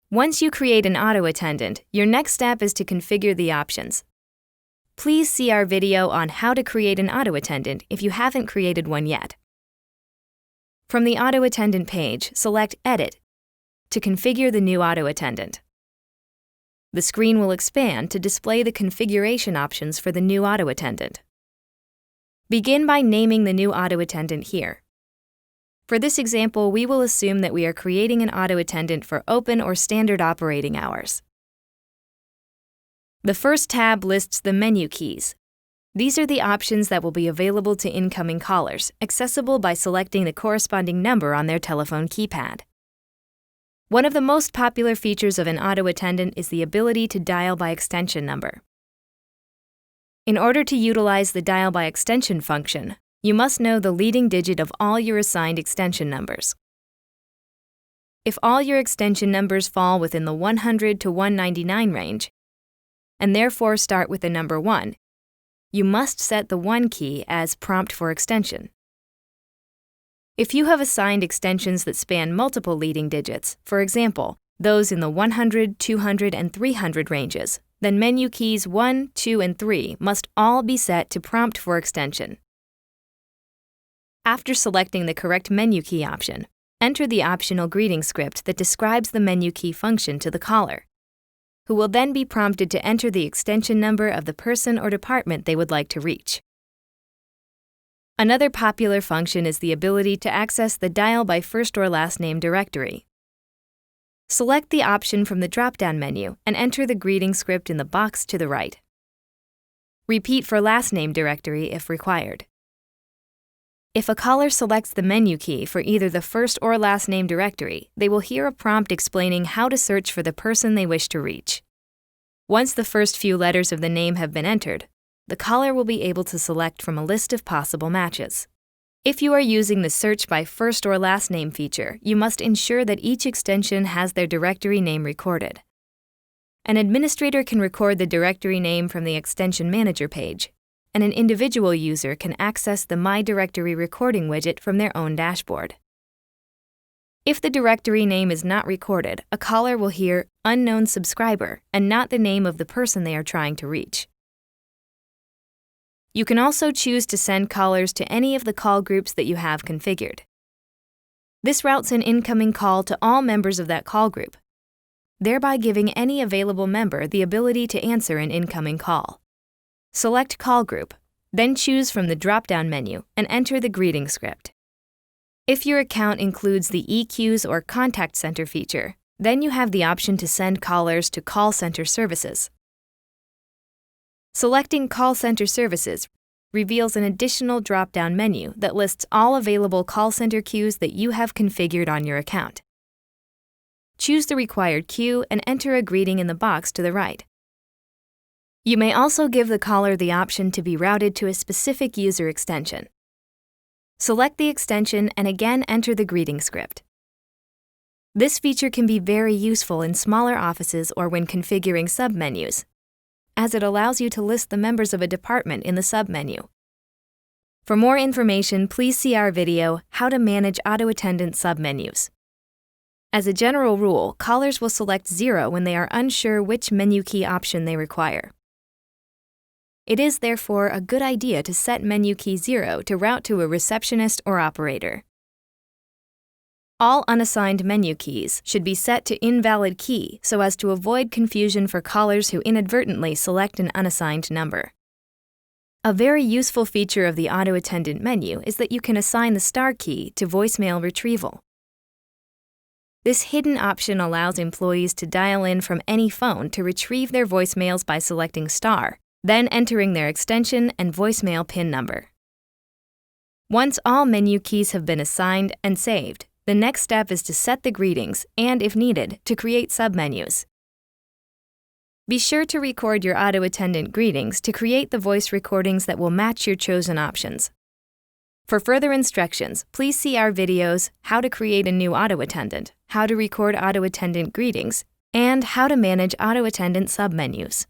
Once you create an auto attendant, your next step is to configure the options. Please see our video on how to create an auto attendant if you haven't created one yet. From the auto attendant page, select Edit to configure the new auto attendant. The screen will expand to display the configuration options for the new auto attendant. Begin by naming the new auto attendant here. For this example, we will assume that we are creating an auto attendant for open or standard operating hours. The first tab lists the menu keys. These are the options that will be available to incoming callers, accessible by selecting the corresponding number on their telephone keypad. One of the most popular features of an auto attendant is the ability to dial by extension number. In order to utilize the dial by extension function, you must know the leading digit of all your assigned extension numbers. If all your extension numbers fall within the 100 to 199 range, and therefore start with the number 1, you must set the 1 key as prompt for extension. If you have assigned extensions that span multiple leading digits, for example, those in the 100, 200, and 300 ranges, then menu keys 1, 2, and 3 must all be set to prompt for extension. After selecting the correct menu key option, enter the optional greeting script that describes the menu key function to the caller, who will then be prompted to enter the extension number of the person or department they would like to reach. Another popular function is the ability to access the dial by first or last name directory. Select the option from the drop-down menu and enter the greeting script in the box to the right. Repeat for last name directory if required. If a caller selects the menu key for either the first or last name directory, they will hear a prompt explaining how to search for the person they wish to reach. Once the first few letters of the name have been entered, the caller will be able to select from a list of possible matches. If you are using the Search by First or Last Name feature, you must ensure that each extension has their directory name recorded. An administrator can record the directory name from the Extension Manager page, and an individual user can access the My Directory Recording widget from their own dashboard. If the directory name is not recorded, a caller will hear Unknown Subscriber and not the name of the person they are trying to reach. You can also choose to send callers to any of the call groups that you have configured. This routes an incoming call to all members of that call group, thereby giving any available member the ability to answer an incoming call. Select Call Group, then choose from the drop-down menu and enter the greeting script. If your account includes the EQs or Contact Center feature, then you have the option to send callers to call center services. Selecting Call Center Services reveals an additional drop-down menu that lists all available call center queues that you have configured on your account. Choose the required queue and enter a greeting in the box to the right. You may also give the caller the option to be routed to a specific user extension. Select the extension and again enter the greeting script. This feature can be very useful in smaller offices or when configuring submenus, as it allows you to list the members of a department in the submenu. For more information, please see our video, How to Manage Auto Attendant Submenus. As a general rule, callers will select 0 when they are unsure which menu key option they require. It is therefore a good idea to set menu key 0 to route to a receptionist or operator. All unassigned menu keys should be set to invalid key so as to avoid confusion for callers who inadvertently select an unassigned number. A very useful feature of the Auto Attendant menu is that you can assign the star key to voicemail retrieval. This hidden option allows employees to dial in from any phone to retrieve their voicemails by selecting star, then entering their extension and voicemail PIN number. Once all menu keys have been assigned and saved, the next step is to set the greetings and, if needed, to create submenus. Be sure to record your auto attendant greetings to create the voice recordings that will match your chosen options. For further instructions, please see our videos, How to Create a New Auto Attendant, How to Record Auto Attendant Greetings, and How to Manage Auto Attendant Submenus.